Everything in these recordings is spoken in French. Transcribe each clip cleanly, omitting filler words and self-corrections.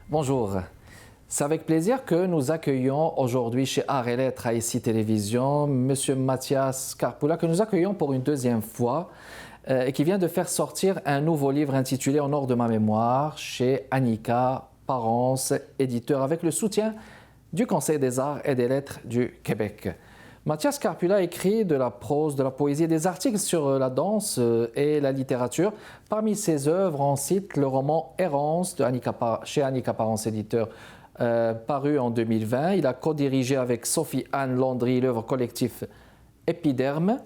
Bonjour. C'est avec plaisir que nous accueillons aujourd'hui chez Art et Lettres à ICI Télévision Monsieur Mathias Carpula, que nous accueillons pour une deuxième fois et qui vient de faire sortir un nouveau livre intitulé En or de ma mémoire chez Annika Parence, éditeur, avec le soutien du Conseil des arts et des lettres du Québec. Mathias Carpula écrit de la prose, de la poésie et des articles sur la danse et la littérature. Parmi ses œuvres, on cite le roman Errance de chez Annika Parence, éditeur, paru en 2020. Il a co-dirigé avec Sophie-Anne Landry l'œuvre collective Épiderme,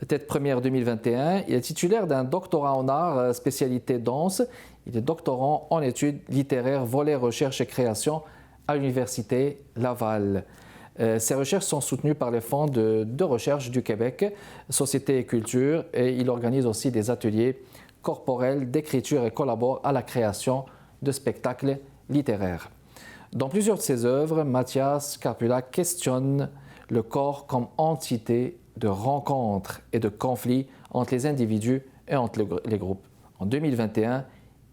tête première 2021. Il est titulaire d'un doctorat en art, spécialité danse. Il est doctorant en études littéraires, volet recherche et création à l'Université Laval. Ses recherches sont soutenues par les fonds de recherche du Québec, Société et Culture, et il organise aussi des ateliers corporels d'écriture et collabore à la création de spectacles littéraires. Dans plusieurs de ses œuvres, Mathias Carpula questionne le corps comme entité de rencontre et de conflit entre les individus et entre les groupes. En 2021,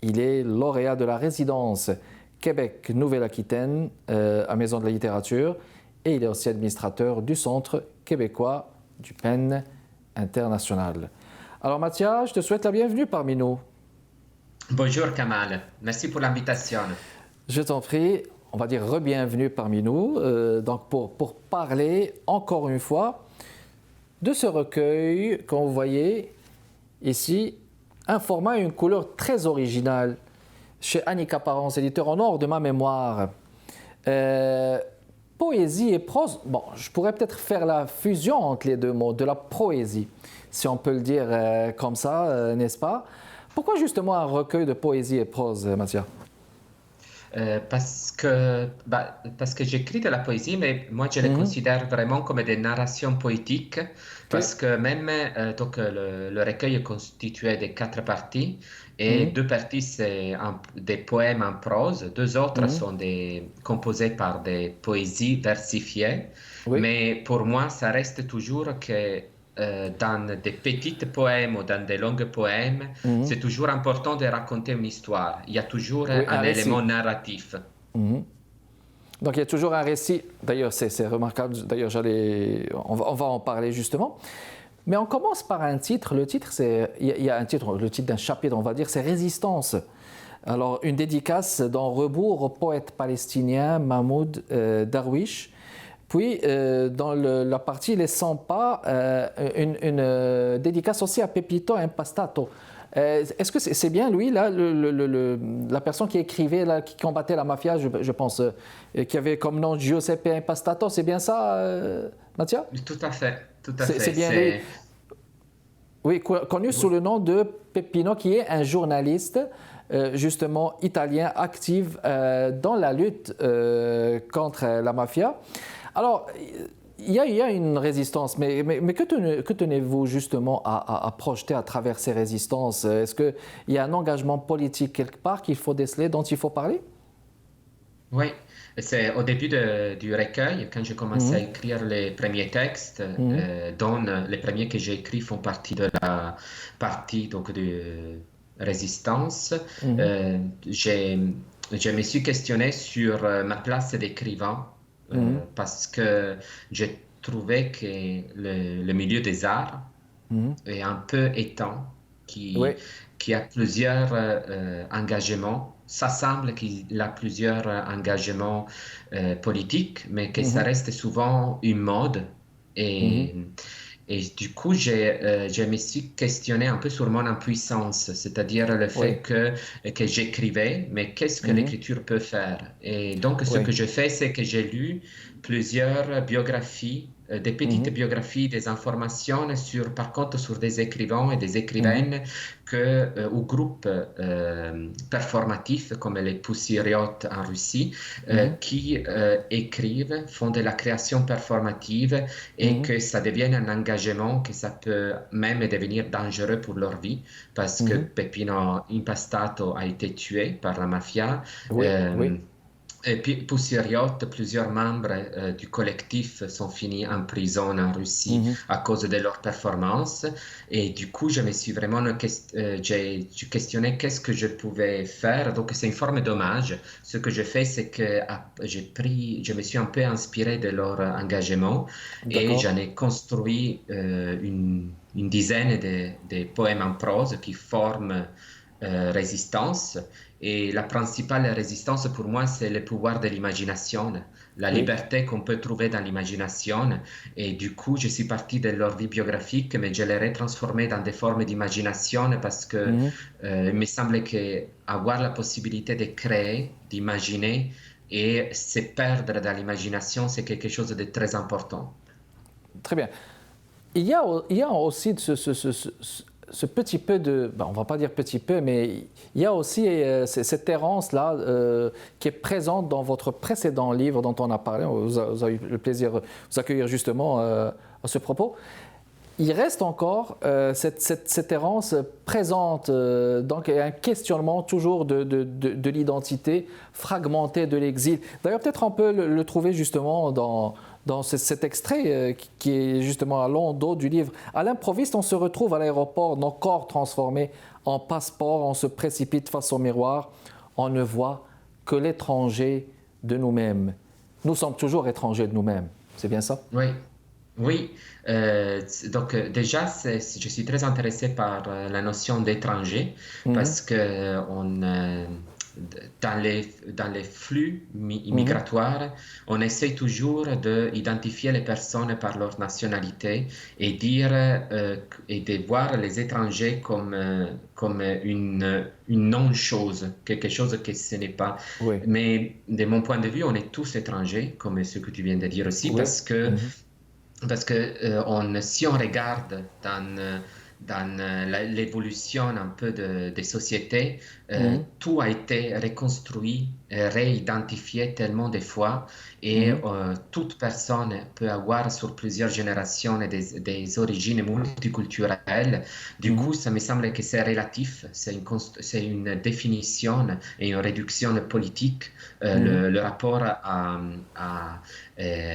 il est lauréat de la résidence Québec Nouvelle-Aquitaine à Maison de la littérature et il est aussi administrateur du Centre québécois du PEN international. Alors Mathias, je te souhaite la bienvenue parmi nous. Bonjour Kamal, merci pour l'invitation. Je t'en prie, on va dire re-bienvenue parmi nous, donc pour parler encore une fois de ce recueil qu'on vous voyez ici, un format et une couleur très originale chez Annika Parence, éditeur En or de ma mémoire. Poésie et prose, bon, je pourrais peut-être faire la fusion entre les deux mots, de la proésie, si on peut le dire comme ça, n'est-ce pas? Pourquoi justement un recueil de poésie et prose, Mathias? Parce que j'écris de la poésie, mais moi je le considère vraiment comme des narrations poétiques, parce Ok. que même le recueil est constitué de quatre parties, et deux parties c'est des poèmes en prose, deux autres Mhm. sont composés par des poésies versifiées, Oui, mais pour moi ça reste toujours que dans des petites poèmes ou dans des longues poèmes, mhm. c'est toujours important de raconter une histoire. Il y a toujours Oui, un un élément récit. narratif. Mhm. Donc il y a toujours un récit, d'ailleurs c'est remarquable, d'ailleurs on va en parler justement. Mais on commence par un titre, le titre il y a un titre, le titre d'un chapitre on va dire, c'est Résistance. Alors une dédicace dans Rebours au poète palestinien Mahmoud Darwish. Puis, dans la partie Les 100 pas, une dédicace aussi à Pepito Impastato. Est-ce que c'est bien lui, là, la personne qui écrivait, là, qui combattait la mafia, je pense, qui avait comme nom Giuseppe Impastato, c'est bien ça, Mathia? Tout à fait, tout à C'est fait. bien lui. Oui, connu sous le nom de Peppino, qui est un journaliste, justement italien, actif dans la lutte contre la mafia. Alors, il y a une résistance, mais que tenez-vous justement à projeter à travers ces résistances? Est-ce qu'il y a un engagement politique quelque part qu'il faut déceler, dont il faut parler? Oui, c'est au début du recueil, quand j'ai commencé à Mhm, écrire les premiers textes, mhm, dont les premiers que j'ai écrits font partie de la partie donc, de résistance. mhm, euh, j'ai, je me suis questionné sur ma place d'écrivain mhm, parce que j'ai trouvé que le milieu des arts mhm. est un peu éteint, Oui. qui a plusieurs engagements. Ça semble qu'il a plusieurs engagements politiques, mais que ça Mhm, reste souvent une mode. mhm. Et, et du coup, je me suis questionné un peu sur mon impuissance, c'est-à-dire le Oui. fait que j'écrivais, mais qu'est-ce que Mhm, l'écriture peut faire? Et donc, ce oui. que je fais, c'est que j'ai lu plusieurs biographies, des petites Mhm, biographies, des informations sur, par contre, sur des écrivains et des mhm, écrivaines ou groupes performatifs comme les Pussy Riot en Russie, mhm, qui écrivent, font de la création performative et mhm, que ça devienne un engagement, que ça peut même devenir dangereux pour leur vie, parce que mhm. Peppino Impastato a été tué par la mafia. Oui, Euh, oui. Et puis, pour Syriot, plusieurs membres du collectif sont finis en prison en Russie Mhm. à cause de leur performance. Et du coup, je me suis vraiment j'ai questionné qu'est-ce que je pouvais faire. Donc, c'est une forme d'hommage. Ce que je fais, c'est que je me suis un peu inspiré de leur engagement et D'accord. j'en ai construit une dizaine de poèmes en prose qui forment résistance. Et la principale résistance pour moi, c'est le pouvoir de l'imagination, la Oui. liberté qu'on peut trouver dans l'imagination. Et du coup, je suis parti de leur vie biographique, mais je l'ai retransformé dans des formes d'imagination parce que Mhm. il me semble que avoir la possibilité de créer, d'imaginer et se perdre dans l'imagination, c'est quelque chose de très important. Très bien. Il y a aussi ce petit peu de, ben, on ne va pas dire petit peu, mais il y a aussi cette errance-là qui est présente dans votre précédent livre dont on a parlé. Vous avez eu le plaisir de vous accueillir justement à ce propos. Il reste encore cette errance présente, donc un questionnement toujours de l'identité fragmentée de l'exil. D'ailleurs, peut-être on peut le trouver justement dans cet extrait qui est justement à l'endos du livre. À l'improviste, on se retrouve à l'aéroport, nos corps transformés en passeports, on se précipite face au miroir, on ne voit que l'étranger de nous-mêmes. Nous sommes toujours étrangers de nous-mêmes, c'est bien ça? Oui. Oui, donc déjà, je suis très intéressé par la notion d'étranger Mhm, parce que dans les flux mhm, migratoires, on essaie toujours d'identifier les personnes par leur nationalité et dire et de voir les étrangers comme une non-chose, quelque chose que ce n'est pas. oui, Mais de mon point de vue, on est tous étrangers, comme ce que tu viens de dire aussi, oui. Mhm. parce que si on regarde dans l'évolution un peu des sociétés, Mhm, tout a été reconstruit, réidentifié tellement de fois et mhm, toute personne peut avoir sur plusieurs générations des origines multiculturelles. Du coup, mhm, ça me semble que c'est relatif, c'est une définition et une réduction politique, mhm, le rapport euh,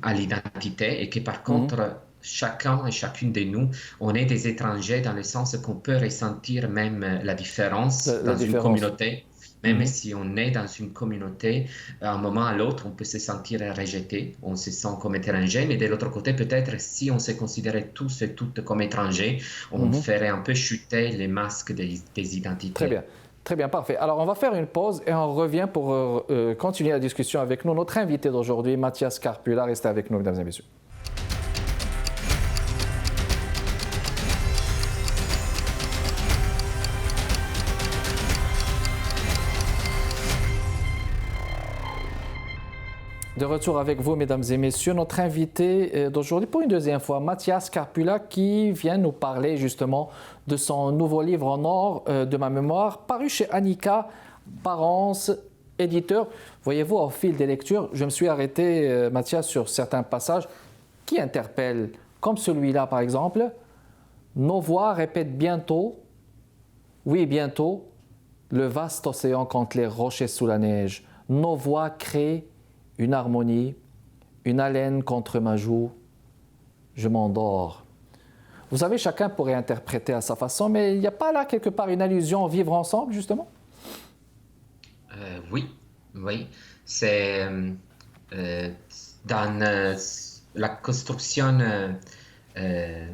à l'identité et que par mhm. contre, chacun et chacune de nous, on est des étrangers dans le sens qu'on peut ressentir même la différence La dans une différence. communauté. Même Mhm, si on est dans une communauté, à un moment à l'autre, on peut se sentir rejeté, on se sent comme étranger, mais de l'autre côté, peut-être si on se considérait tous et toutes comme étrangers, on mhm. ferait un peu chuter les masques des Très identités. bien. Très bien, parfait. Alors, on va faire une pause et on revient pour continuer la discussion avec nous. Notre invité d'aujourd'hui, Mathias Carpula, restez avec nous, mesdames et messieurs. De retour avec vous, mesdames et messieurs, notre invité d'aujourd'hui pour une deuxième fois, Mathias Carpula, qui vient nous parler justement de son nouveau livre En or de ma mémoire, paru chez Annika Parence, éditeur. Voyez-vous, au fil des lectures, je me suis arrêté, Mathias, sur certains passages qui interpellent, comme celui-là par exemple. Nos voix répètent bientôt, oui bientôt, le vaste océan contre les rochers sous la neige. Nos voix créent une harmonie, une haleine contre ma joue, je m'endors. Vous savez, chacun pourrait interpréter à sa façon, mais il n'y a pas là quelque part une allusion au vivre ensemble, justement? Oui, oui, c'est euh, dans la construction euh,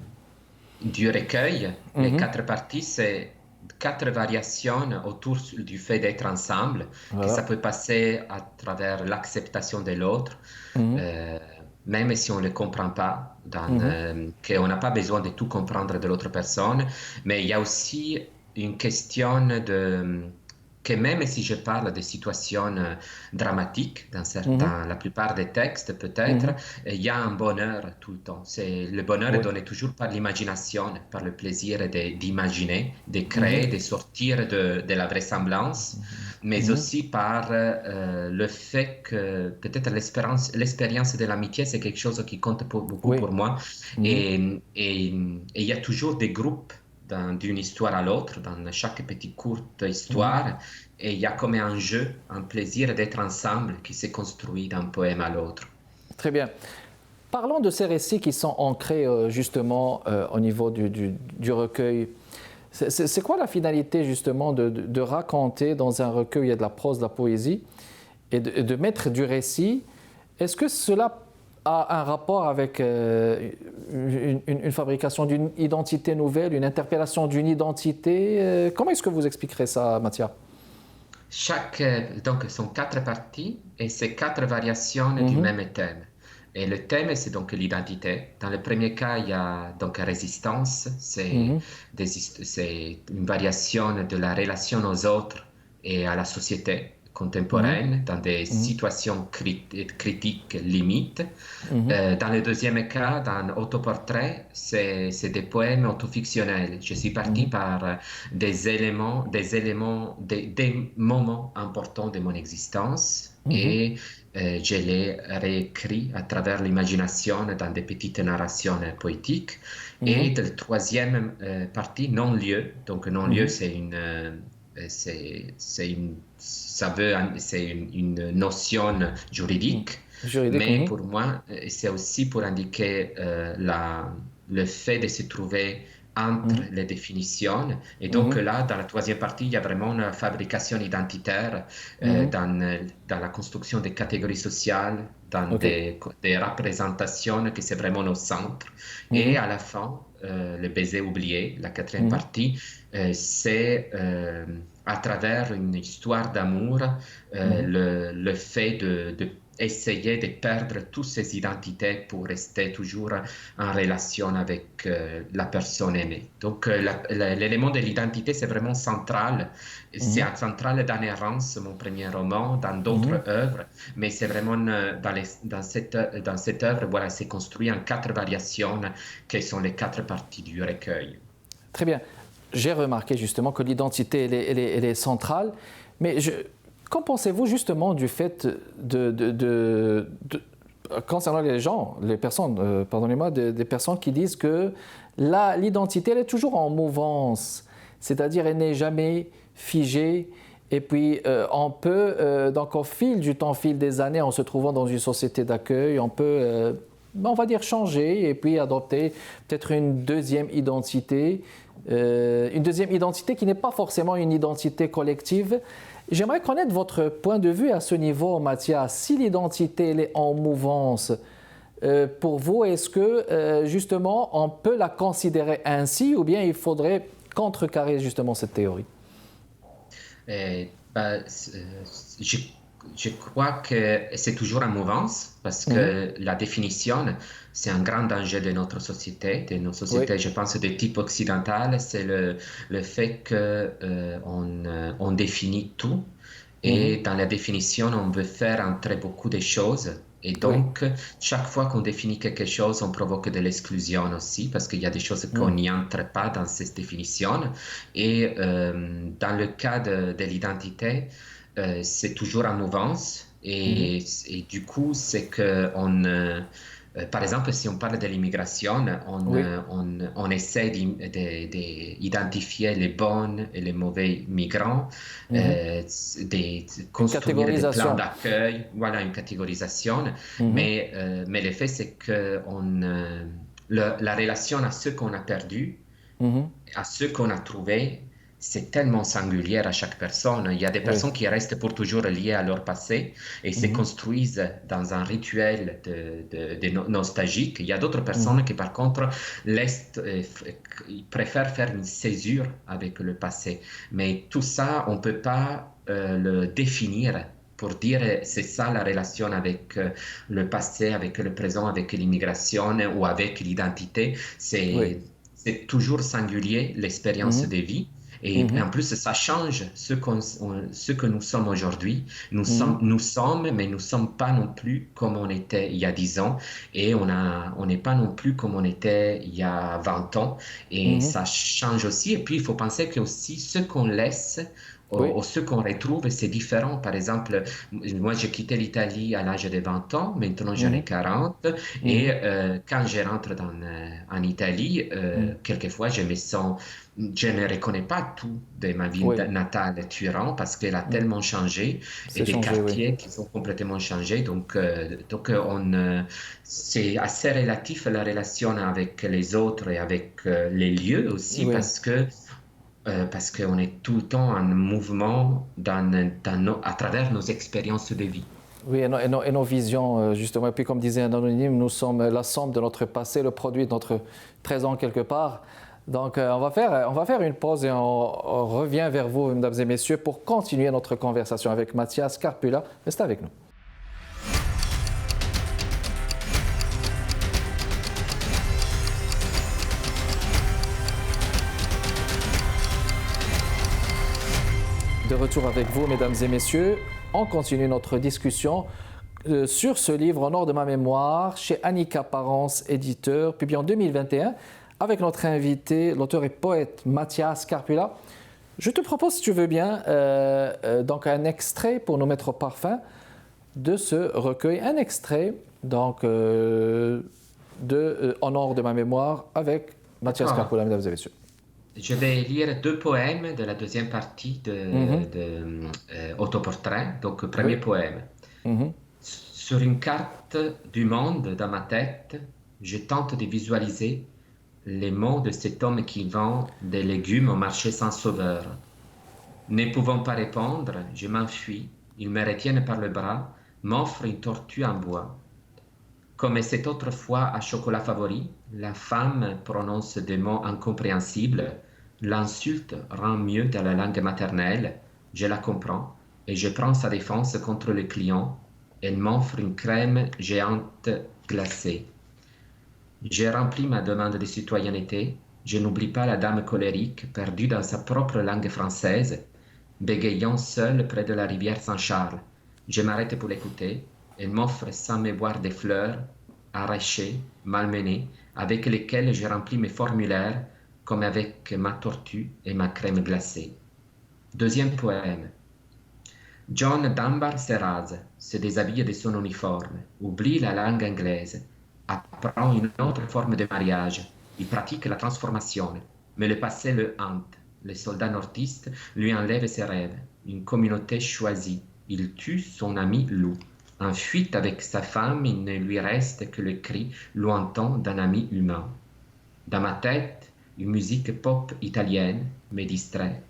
du recueil, les Mhm. quatre parties, c'est quatre variations autour du fait d'être ensemble, que ça Voilà. peut passer à travers l'acceptation de l'autre, Mhm. euh, même si on ne le comprend pas, Mhm. qu'on n'a pas besoin de tout comprendre de l'autre personne, mais il y a aussi une question de que même si je parle de situations dramatiques Mhm. dans la plupart des textes, peut-être, Mhm. il y a un bonheur tout le temps. Le bonheur est Oui. donné toujours par l'imagination, par le plaisir d'imaginer, de Mhm. créer, de sortir de la vraisemblance, mais Mhm. aussi par le fait que peut-être l'expérience de l'amitié, c'est quelque chose qui compte beaucoup Oui. pour moi. Mhm. Et il y a toujours des groupes d'une histoire à l'autre, dans chaque petite courte histoire, et il y a comme un jeu, un plaisir d'être ensemble qui s'est construit d'un poème à l'autre. Très bien. Parlons de ces récits qui sont ancrés justement au niveau du recueil. C'est quoi la finalité justement de raconter dans un recueil, il y a de la prose, de la poésie, et de mettre du récit? Est-ce que cela a un rapport avec une fabrication d'une identité nouvelle, une interpellation d'une identité? Comment est-ce que vous expliquerez ça, Mathia? Donc, ce sont quatre parties et c'est quatre variations du même thème. Et le thème, c'est donc l'identité. Dans le premier cas, il y a donc résistance, c'est une variation de la relation aux autres et à la société contemporaine dans des situations critiques limites. Dans le deuxième cas, dans Autoportrait, c'est des poèmes autofictionnels. Je suis parti par des moments importants de mon existence et je les réécris à travers l'imagination dans des petites narrations poétiques. Et de la troisième partie, non-lieu. Donc, non-lieu, c'est une notion juridique. Mais pour moi, c'est aussi pour indiquer le fait de se trouver entre les définitions. Et donc là, dans la troisième partie, il y a vraiment une fabrication identitaire dans la construction des catégories sociales, dans des représentations que c'est vraiment au centre. Et à la fin, le baiser oublié, la quatrième partie, c'est à travers une histoire d'amour, le fait de essayer de perdre toutes ces identités pour rester toujours en relation avec la personne aimée. Donc, l'élément de l'identité, c'est vraiment central. C'est central dans Errance, mon premier roman, dans d'autres œuvres, mais c'est vraiment dans cette œuvre, voilà, c'est construit en quatre variations qui sont les quatre parties du recueil. Très bien. J'ai remarqué justement que l'identité, elle est centrale, mais qu'en pensez-vous justement du fait concernant les personnes, pardonnez-moi, des personnes qui disent que l'identité, elle est toujours en mouvance, c'est-à-dire elle n'est jamais figée, et puis on peut, donc au fil du temps, au fil des années, en se trouvant dans une société d'accueil, on peut, on va dire, changer et puis adopter peut-être une deuxième identité qui n'est pas forcément une identité collective. J'aimerais connaître votre point de vue à ce niveau, Mathias. Si l'identité elle est en mouvance, pour vous, est-ce que justement on peut la considérer ainsi ou bien il faudrait contrecarrer justement cette théorie? Je crois que c'est toujours en mouvance parce que la définition, c'est un grand danger de notre société, de nos sociétés, je pense, de type occidental. C'est le fait qu'on définit tout et dans la définition, on veut faire entrer beaucoup de choses. Et donc, chaque fois qu'on définit quelque chose, on provoque de l'exclusion aussi, parce qu'il y a des choses qu'on n'y entre pas dans cette définition. Et dans le cas de l'identité, c'est toujours en mouvance. Et du coup, c'est que par exemple, si on parle de l'immigration, on essaie d'identifier les bons et les mauvais migrants, de construire des plans d'accueil, voilà, une catégorisation. Mais le fait, c'est que la relation à ceux qu'on a perdus, à ceux qu'on a trouvés, c'est tellement singulier à chaque personne. Il y a des personnes qui restent pour toujours liées à leur passé et se construisent dans un rituel de nostalgique. Il y a d'autres personnes qui, par contre, préfèrent faire une césure avec le passé. Mais tout ça, on ne peut pas le définir pour dire c'est ça la relation avec le passé, avec le présent, avec l'immigration ou avec l'identité. C'est toujours singulier, l'expérience de vie. Et en plus, ça change ce que nous sommes aujourd'hui. Nous sommes, mais nous ne sommes pas non plus comme on était il y a 10 ans. Et on n'est pas non plus comme on était il y a 20 ans. Et ça change aussi. Et puis, il faut penser que aussi ce qu'on laisse Oui. Ce qu'on retrouve, c'est différent. Par exemple, moi, j'ai quitté l'Italie à l'âge de 20 ans, maintenant j'en ai Mhm. 40. Et Mhm. quand je rentre en Italie, Mhm. quelquefois, je ne reconnais pas tout de ma ville Oui. natale, Turin, parce qu'elle a Mhm. tellement changé et C'est des changé, oui. quartiers qui sont complètement changés. C'est assez relatif la relation avec les autres et avec les lieux aussi, Oui. parce qu'on est tout le temps en mouvement à travers nos expériences de vie. Oui, et nos visions, justement. Et puis, comme disait un anonyme, nous sommes la somme de notre passé, le produit de notre présent quelque part. Donc, on va faire une pause et on revient vers vous, mesdames et messieurs, pour continuer notre conversation avec Mathias Carpula. Restez avec nous. De retour avec vous, mesdames et messieurs. On continue notre discussion sur ce livre, Au nord de ma mémoire, chez Annika Parence, éditeur, publié en 2021, avec notre invité, l'auteur et poète Mathias Carpula. Je te propose, si tu veux bien, donc un extrait pour nous mettre au parfum de ce recueil. Un extrait donc, de Au nord de ma mémoire avec Mathias D'accord. Carpula, mesdames et messieurs. Je vais lire deux poèmes de la deuxième partie Mhm. de Autoportrait. Donc, premier Oui. poème. Mhm. Sur une carte du monde dans ma tête, je tente de visualiser les mots de cet homme qui vend des légumes au marché sans sauveur. Ne pouvant pas répondre, je m'enfuis. Ils me retiennent par le bras, m'offrent une tortue en bois. Comme cette autre fois à Chocolat Favori, la femme prononce des mots incompréhensibles. L'insulte rend mieux dans la langue maternelle. Je la comprends et je prends sa défense contre le client. Elle m'offre une crème géante glacée. J'ai rempli ma demande de citoyenneté. Je n'oublie pas la dame colérique, perdue dans sa propre langue française, bégayant seule près de la rivière Saint-Charles. Je m'arrête pour l'écouter. Elle m'offre sans me boire des fleurs, arrachées, malmenées, avec lesquelles j'ai rempli mes formulaires, comme avec ma tortue et ma crème glacée. Deuxième poème. John Dunbar se rase, se déshabille de son uniforme, oublie la langue anglaise, apprend une autre forme de mariage. Il pratique la transformation, mais le passé le hante. Les soldats nordistes lui enlèvent ses rêves. Une communauté choisie. Il tue son ami loup. En fuite avec sa femme, il ne lui reste que le cri lointain d'un ami humain. Dans ma tête, une musique pop italienne me distrait.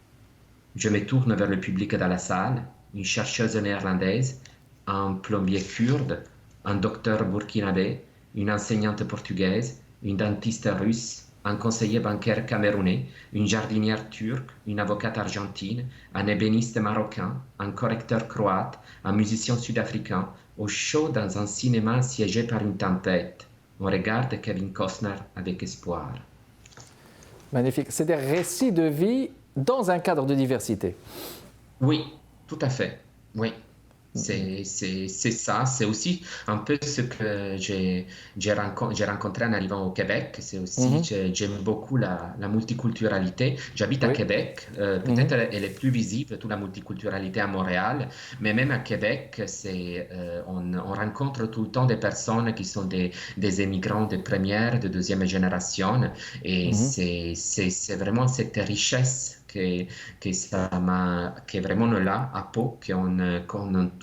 Je me tourne vers le public dans la salle, une chercheuse néerlandaise, un plombier kurde, un docteur burkinabé, une enseignante portugaise, une dentiste russe, un conseiller bancaire camerounais, une jardinière turque, une avocate argentine, un ébéniste marocain, un correcteur croate, un musicien sud-africain, au chaud dans un cinéma assiégé par une tempête. On regarde Kevin Costner avec espoir. Magnifique. C'est des récits de vie dans un cadre de diversité. Oui, tout à fait. Oui, c'est ça. C'est aussi un peu ce que j'ai rencontré en arrivant au Québec. C'est aussi, Mhm. j'aime beaucoup la multiculturalité. J'habite à Oui. Québec. Peut-être Mhm. elle est plus visible, toute la multiculturalité à Montréal. Mais même à Québec, on rencontre tout le temps des personnes qui sont des immigrants de première, de deuxième génération. Et Mhm. c'est vraiment cette richesse qui est vraiment là à Pau,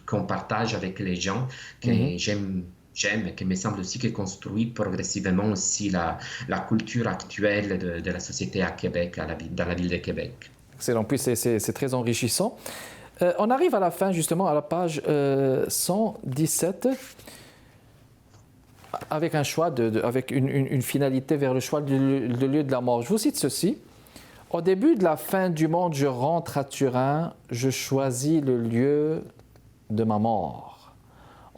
qu'on partage avec les gens, que Mhm. j'aime, et qui me semble aussi que construit progressivement aussi la culture actuelle de la société à Québec, dans la ville de Québec. Excellent. Puis c'est très enrichissant. On arrive à la fin, justement, à la page 117, avec un choix, avec une finalité vers le choix du lieu de la mort. Je vous cite ceci. Au début de la fin du monde, je rentre à Turin, je choisis le lieu de ma mort.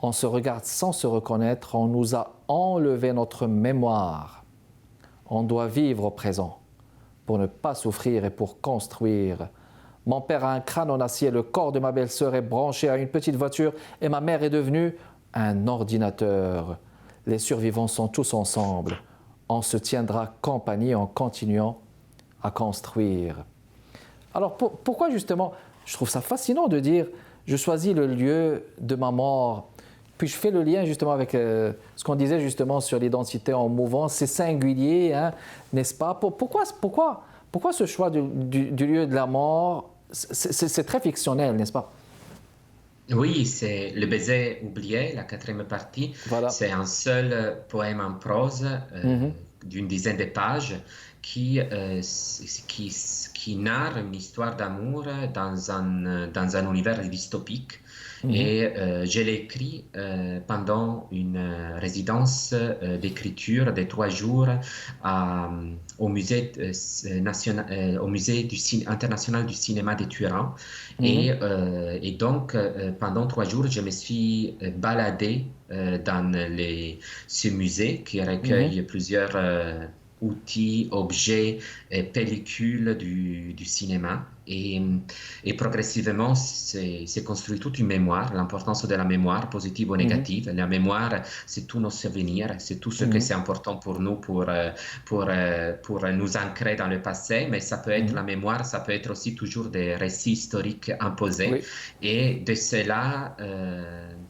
On se regarde sans se reconnaître, on nous a enlevé notre mémoire. On doit vivre au présent pour ne pas souffrir et pour construire. Mon père a un crâne en acier, le corps de ma belle-sœur est branché à une petite voiture et ma mère est devenue un ordinateur. Les survivants sont tous ensemble. On se tiendra compagnie en continuant à construire. Alors pourquoi justement je trouve ça fascinant de dire, je choisis le lieu de ma mort. Puis je fais le lien justement avec ce qu'on disait justement sur l'identité en mouvant. C'est singulier, hein, n'est-ce pas? Pourquoi ce choix du lieu de la mort? C'est très fictionnel, n'est-ce pas? Oui, c'est Le baiser oublié, la quatrième partie. Voilà. C'est un seul poème en prose Mhm, d'une dizaine de pages qui, qui narre une histoire d'amour dans un univers dystopique. mhm, Et je l'ai écrit pendant une résidence d'écriture de 3 jours au musée, au musée international du cinéma de Turin. mhm, Et donc, pendant 3 jours, je me suis baladé dans ce musée qui mhm, recueille plusieurs outils, objets, pellicules du cinéma. Et progressivement, c'est construit toute une mémoire, l'importance de la mémoire, positive ou mhm, négative. La mémoire, c'est tous nos souvenirs, c'est tout ce que mhm, c'est important pour nous pour nous ancrer dans le passé, mais ça peut être mhm. la mémoire, ça peut être aussi toujours des récits historiques imposés. Oui. Et de cela,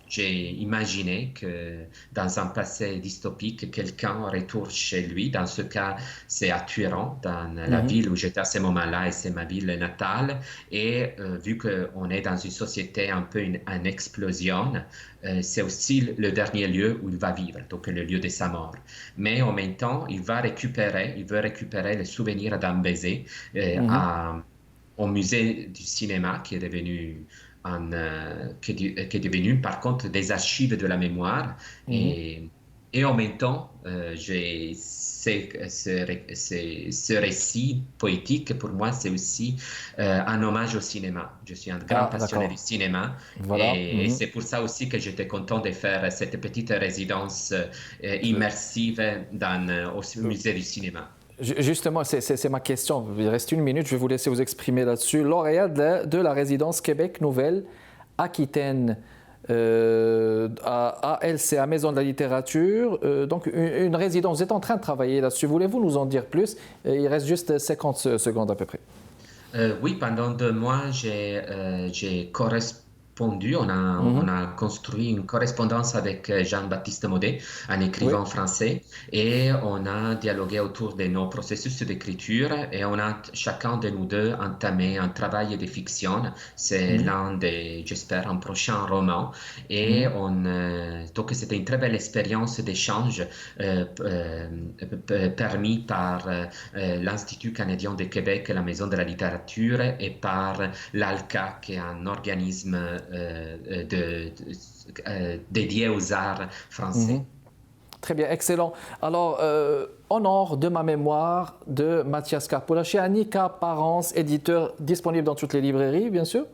j'ai imaginé que dans un passé dystopique, quelqu'un retourne chez lui. Dans ce cas, c'est à Turin, dans la Mhm, ville où j'étais à ce moment-là, et c'est ma ville natale. Et vu qu'on est dans une société un peu en explosion, c'est aussi le dernier lieu où il va vivre, donc le lieu de sa mort. Mais en même temps, il veut récupérer le souvenir d'un baiser mhm, au musée du cinéma qui est devenu par contre des archives de la mémoire. mhm. Et en même temps, ce récit poétique, pour moi, c'est aussi un hommage au cinéma. Je suis un grand Ah, passionné du d'accord. cinéma Voilà. et Mhm. c'est pour ça aussi que j'étais content de faire cette petite résidence immersive au musée du cinéma. Justement, c'est ma question. Il reste 1 minute, je vais vous laisser vous exprimer là-dessus. Lauréat de la résidence Québec Nouvelle Aquitaine à LCA, Maison de la Littérature. Donc, une résidence. Vous êtes en train de travailler là-dessus. Voulez-vous nous en dire plus? Il reste juste 50 secondes à peu près. Oui, pendant 2 mois, j'ai correspondu, on Mhm, a construit une correspondance avec Jean-Baptiste Maudet, un oui. écrivain français, et on a dialogué autour de nos processus d'écriture, et on a chacun de nous deux entamé un travail de fiction. C'est Mhm, l'un des, j'espère, un prochain roman. Et mhm, donc c'était une très belle expérience d'échange permis par l'Institut canadien de Québec, la Maison de la littérature, et par l'ALCA, qui est un organisme dédié aux arts français. mhm. Très bien, excellent. Alors, Honor de ma mémoire de Mathias Carpola chez Annika Parence, éditeur disponible dans toutes les librairies, bien sûr.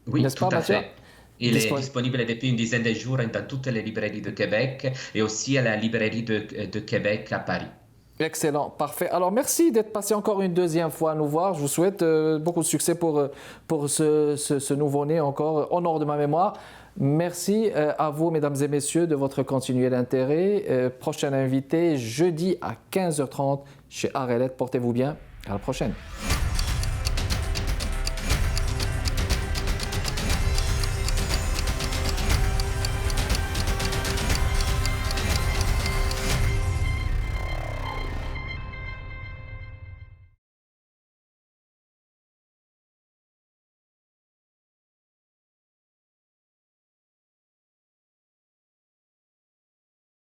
Oui, N'est-ce tout pas, à Mathias? fait. Il est disponible depuis une dizaine de jours dans toutes les librairies de Québec et aussi à la librairie de Québec à Paris. Excellent, parfait. Alors, merci d'être passé encore une deuxième fois à nous voir. Je vous souhaite beaucoup de succès pour ce nouveau-né encore, Honor de ma mémoire. Merci à vous, mesdames et messieurs, de votre continuel intérêt. Prochain invité, jeudi à 15h30 chez Arelette. Portez-vous bien. À la prochaine.